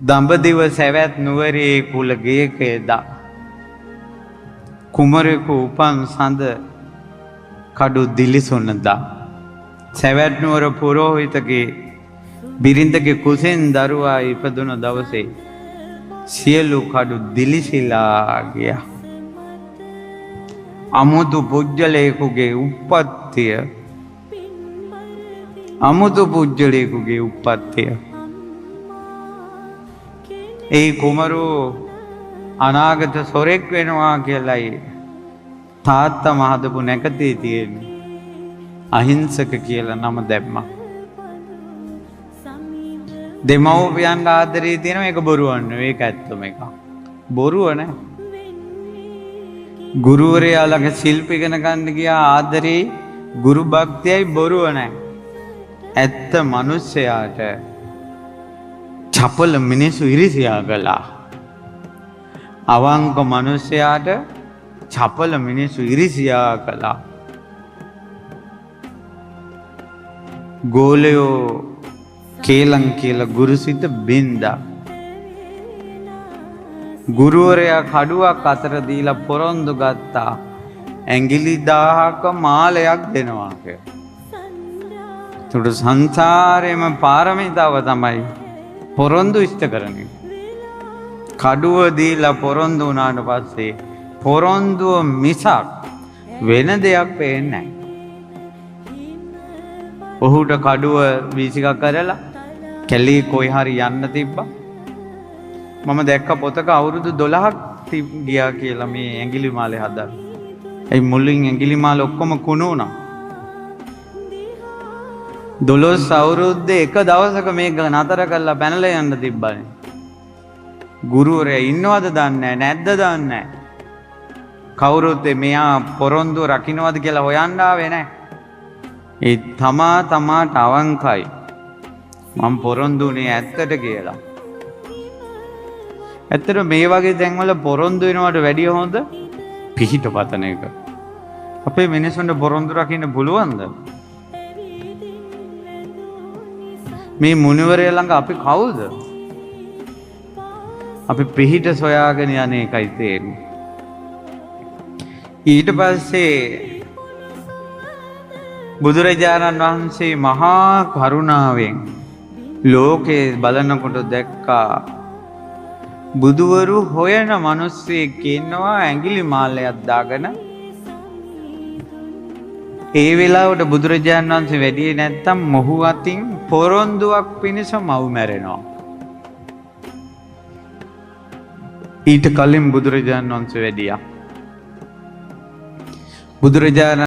දඹදිව සැවැත් නුවරේ කුල ගේකේදා කුමරෙකු උපන් සඳ කඩු දිලිසුනදා සැවැත් නුවර පුරෝහිතගේ බිරිඳගේ කුසෙන් දරුවා ඉපදුන දවසේ සියලු කඩු දිලිසිලා ගියා. අමුතු පුජ්‍යලේකුගේ උප්පත්තිය ඒ කුමරෝ අනාගත සොරෙක් වෙනවා කියලයි තාත්තම හදපු නැකතේ තියෙන්නේ. අහිංසක කියලා නම දැම්මා. දෙමව්පියන්ට ආදරේ තියෙනවා. ඒක බොරුවක් නෙවෙයි. ඒක ඇත්තම එකක්. බොරුව නෑ. ගුරුවරයා ළඟ ශිල්ප ඉගෙන ගන්න ගියා ආදරේ ගුරු භක්තියයි බොරුව නෑ. ඇත්ත මිනිස්සයාට චපල මිනිස්සු ඉරිසියා කළා. අවංක මිනිස්සයාට චපල මිනිස්සු ඉරිසියා කළා. ගෝලයෝ කේලම් කියලා ගුරුසිත බින්දා. ගුරුවරයා කඩුවක් අතර දීලා පොරොන්දු ගත්තා. ඇඟිලි 1000ක මාලයක් දෙනවා කියලා. ඒකට සංසාරේම පාරමිතාව තමයි පොරොන්දු ඉෂ්ට කරන්නේ. කඩුව දීලා පොරොන්දු වුණාට පස්සේ පොරොන්දුව මිසක් වෙන දෙයක් පේන්නේ නැහැ. ඔහුට කඩුව වීසිකා කරලා කැලේ කොයි හරි යන්න තිබ්බා. මම දැක්ක පොතක අවුරුදු 12ක් ගියා කියලා මේ ඇඟිලි මාලේ හදන්න. ඒ මුලින් ඇඟිලි මාල ඔක්කොම කුණු වුණා. 12 අවුරුද්දේ එක දවසක මේක නතර කරලා පැනලා යන්න තිබ්බනේ. ගුරුවරයා ඉන්නවද දන්නේ නැද්ද දන්නේ නැහැ. කවුරුත් මෙයා පොරොන්දු රකින්නවද කියලා හොයන්න ආවේ නැහැ. ඒ තමාට අවංකයි. මම පොරොන්දුනේ ඇත්තට කියලා. ඇත්තට මේ වගේ තැන්වල පොරොන්දු වෙනවට වැඩිය හොඳ පිහිට පතන එක. අපේ මිනිස්සුන්ට පොරොන්දු රකින්න පුළුවන්ද? මේ මුනිවරය ළඟ අපි කවුද? අපි පිහිට සොයාගෙන යන එකයි තේරෙන්නේ. ඊට පස්සේ බුදුරජාණන් වහන්සේ මහා කරුණාවෙන් ලෝකේ බලනකොට දැක්කා බුදුවරු හොයන මිනිස්සෙක් ඉන්නවා ඇඟිලි මාලයක් දාගෙන. ඒ වෙලාවට බුදුරජාණන් වහන්සේ වැඩියේ නැත්තම් මොහු අතින් පොරොන්දුවක් පිණිස මව් මැරෙනවා. ඊට කලින් බුදුරජාණන් වහන්සේ වැඩියා. බුදුරජාණන්